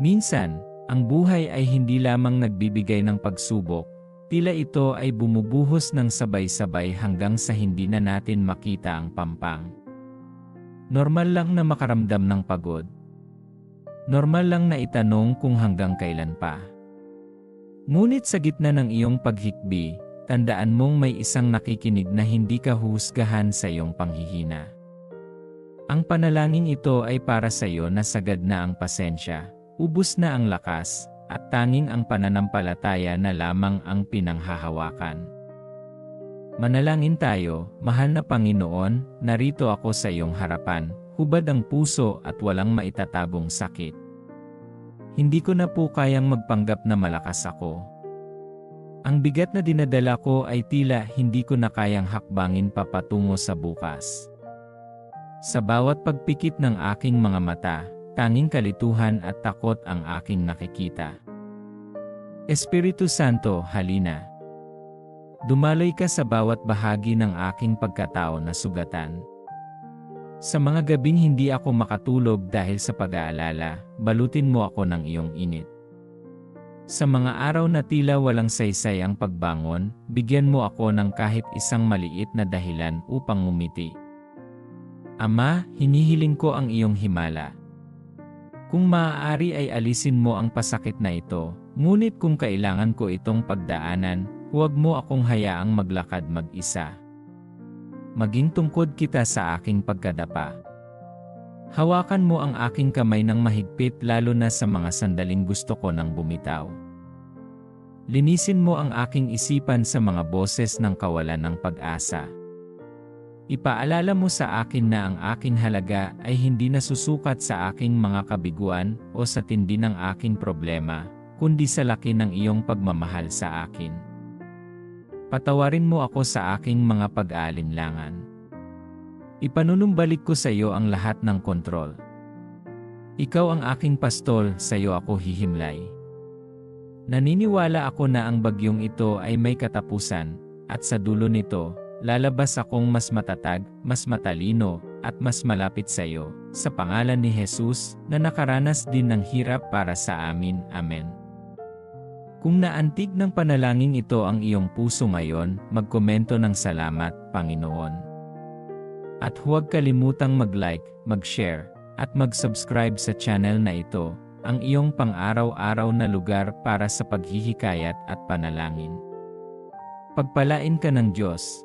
Minsan, ang buhay ay hindi lamang nagbibigay ng pagsubok, tila ito ay bumubuhos ng sabay-sabay hanggang sa hindi na natin makita ang pampang. Normal lang na makaramdam ng pagod. Normal lang na itanong kung hanggang kailan pa. Ngunit sa gitna ng iyong paghikbi, tandaan mong may isang nakikinig na hindi ka husgahan sa iyong panghihina. Ang panalangin ito ay para sa iyo na sagad na ang pasensya, ubos na ang lakas, at tanging ang pananampalataya na lamang ang pinanghahawakan. Manalangin tayo. Mahal na Panginoon, narito ako sa iyong harapan, hubad ang puso at walang maitatagong sakit. Hindi ko na po kayang magpanggap na malakas ako. Ang bigat na dinadala ko ay tila hindi ko na kayang hakbangin papatungo sa bukas. Sa bawat pagpikit ng aking mga mata, tanging kalituhan at takot ang aking nakikita. Espiritu Santo, halina. Dumaloy ka sa bawat bahagi ng aking pagkatao na sugatan. Sa mga gabing hindi ako makatulog dahil sa pag-aalala, balutin mo ako ng iyong init. Sa mga araw na tila walang saysay ang pagbangon, bigyan mo ako ng kahit isang maliit na dahilan upang ngumiti. Ama, hinihiling ko ang iyong himala. Kung maaari ay alisin mo ang pasakit na ito, ngunit kung kailangan ko itong pagdaanan, huwag mo akong hayaang maglakad mag-isa. Maging tungkod kita sa aking pagkadapa. Hawakan mo ang aking kamay ng mahigpit lalo na sa mga sandaling gusto ko nang bumitaw. Linisin mo ang aking isipan sa mga boses ng kawalan ng pag-asa. Ipaalala mo sa akin na ang aking halaga ay hindi nasusukat sa aking mga kabiguan o sa tindi ng aking problema, kundi sa laki ng iyong pagmamahal sa akin. Patawarin mo ako sa aking mga pag-aalinlangan. Ipanunumbalik ko sa iyo ang lahat ng kontrol. Ikaw ang aking pastol, sa iyo ako hihimlay. Naniniwala ako na ang bagyong ito ay may katapusan, at sa dulo nito, lalabas akong mas matatag, mas matalino, at mas malapit sa iyo, sa pangalan ni Jesus, na nakaranas din ng hirap para sa amin. Amen. Kung naantig ng panalangin ito ang iyong puso ngayon, magkomento ng salamat, Panginoon. At huwag kalimutang mag-like, mag-share, at mag-subscribe sa channel na ito, ang iyong pang-araw-araw na lugar para sa paghihikayat at panalangin. Pagpalain ka ng Diyos.